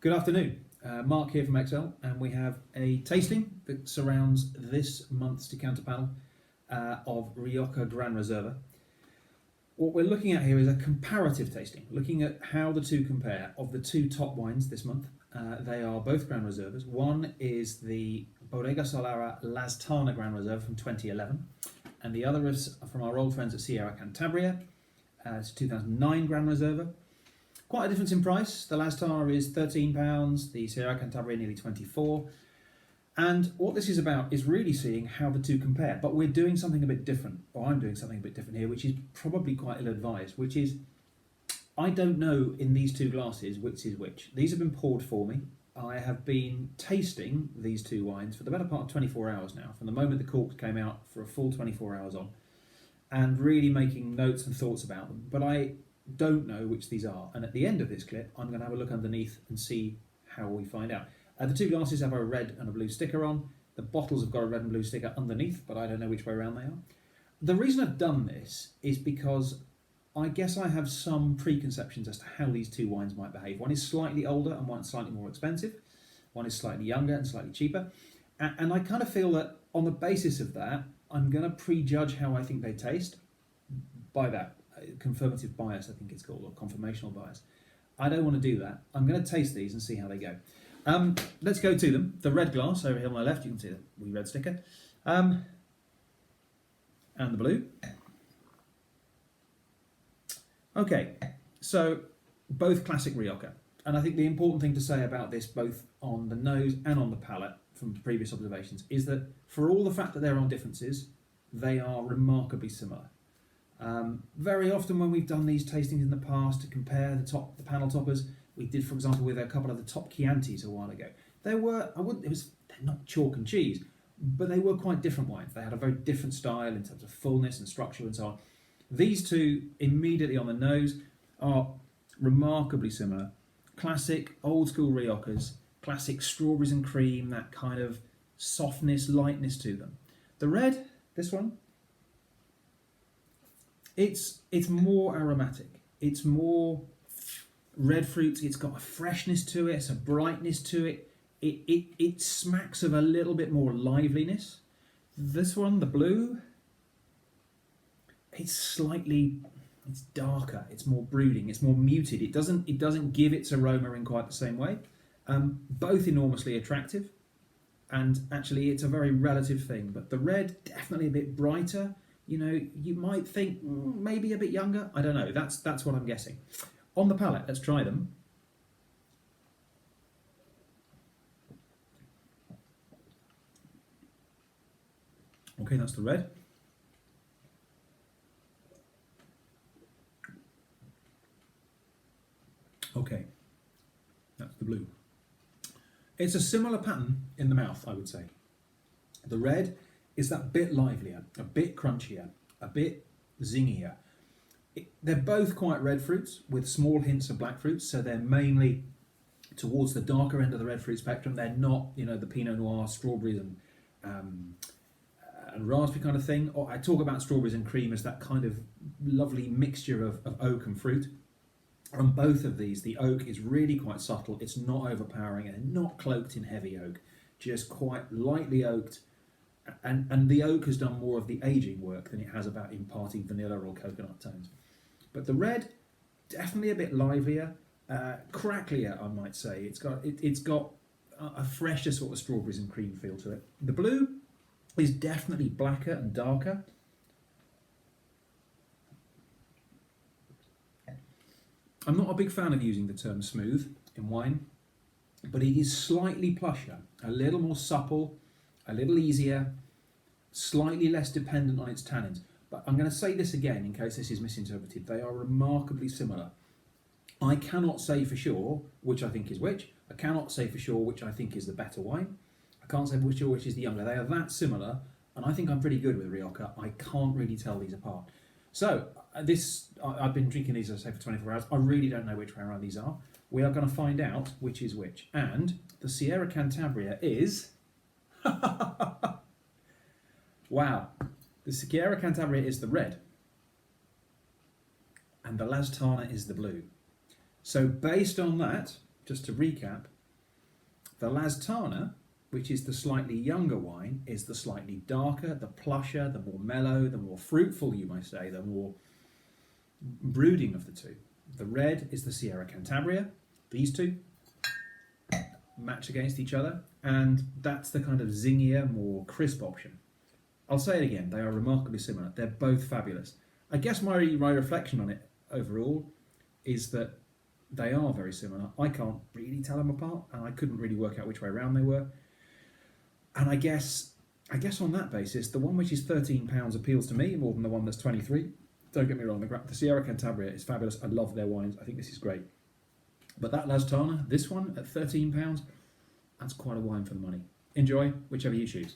Good afternoon, Mark here from Excel, and we have a tasting that surrounds this month's decanter panel of Rioja Gran Reserva. What we're looking at here is a comparative tasting, looking at how the two compare of the two top wines this month. They are both Gran Reservas. One is the Bodega Solara Lastana Gran Reserva from 2011, and the other is from our old friends at Sierra Cantabria. It's 2009 Gran Reserva. Quite a difference in price. The Lastana is £13, the Sierra Cantabria nearly 24. And what this is about is really seeing how the two compare. But we're doing something a bit different, or I'm doing something a bit different here, which is probably quite ill-advised, which is I don't know in these two glasses which is which. These have been poured for me. I have been tasting these two wines for the better part of 24 hours now, from the moment the corks came out for a full 24 hours on, and really making notes and thoughts about them. But I don't know which these are, and at the end of this clip I'm going to have a look underneath and see how we find out. The two glasses have a red and a blue sticker on. The bottles have got a red and blue sticker underneath, but I don't know which way around they are. The reason I've done this is because I guess I have some preconceptions as to how these two wines might behave. One is slightly older and one is slightly more expensive. One is slightly younger and slightly cheaper, and I kind of feel that on the basis of that I'm going to prejudge how I think they taste by that confirmative bias, I think it's called, or confirmational bias. I don't want to do that. I'm going to taste these and see how they go. Let's go to them. The red glass over here on my left, you can see the wee red sticker, and the blue. Okay, so both classic Rioja, and I think the important thing to say about this, both on the nose and on the palate from previous observations, is that for all the fact that there are differences, they are remarkably similar. Very often when we've done these tastings in the past to compare the panel toppers, we did, for example, with a couple of the top Chiantis a while ago. They're not chalk and cheese, but they were quite different wines. They had a very different style in terms of fullness and structure and so on. These two, immediately on the nose, are remarkably similar. Classic old school Riojas, classic strawberries and cream, that kind of softness, lightness to them. The red, this one, it's more aromatic. It's more red fruits. It's got a freshness to it. It's a brightness to it. It smacks of a little bit more liveliness. This one, the blue, it's darker. It's more brooding. It's more muted. It doesn't give its aroma in quite the same way. Both enormously attractive, and actually it's a very relative thing. But the red, definitely a bit brighter. You know, you might think maybe a bit younger. I don't know. That's what I'm guessing. On the palate, let's try them. Okay, that's the red. Okay, that's the blue. It's a similar pattern in the mouth, I would say. The red is that bit livelier, a bit crunchier, a bit zingier. They're both quite red fruits with small hints of black fruits, so they're mainly towards the darker end of the red fruit spectrum. They're not, you know, the Pinot Noir, strawberries and raspberry kind of thing. Or I talk about strawberries and cream as that kind of lovely mixture of oak and fruit. On both of these, the oak is really quite subtle. It's not overpowering and not cloaked in heavy oak, just quite lightly oaked. And the oak has done more of the aging work than it has about imparting vanilla or coconut tones. But the red, definitely a bit livelier, cracklier, I might say. It's got a fresher sort of strawberries and cream feel to it. The blue is definitely blacker and darker. I'm not a big fan of using the term smooth in wine, but it is slightly plusher, a little more supple, a little easier, slightly less dependent on its tannins. But I'm going to say this again in case this is misinterpreted. They are remarkably similar. I cannot say for sure which I think is which. I cannot say for sure which I think is the better wine. I can't say for sure which is the younger. They are that similar, and I think I'm pretty good with Rioja. I can't really tell these apart. So I've been drinking these, as I say, for 24 hours. I really don't know which way around these are. We are going to find out which is which. And the Sierra Cantabria is... Wow. The Sierra Cantabria is the red. And the Lastana is the blue. So based on that, just to recap, The Lastana, which is the slightly younger wine, is the slightly darker, the plusher, the more mellow, the more fruitful, you might say, the more brooding of the two. The red is the Sierra Cantabria. These two match against each other, and that's the kind of zingier, more crisp option. I'll say it again, they are remarkably similar. They're both fabulous. I guess my reflection on it overall is that they are very similar. I can't really tell them apart, and I couldn't really work out which way around they were. And I guess on that basis, the one which is £13 appeals to me more than the one that's 23. Don't get me wrong, the Sierra Cantabria is fabulous. I love their wines. I think this is great. But that Lastana, this one at £13, that's quite a wine for the money. Enjoy, whichever you choose.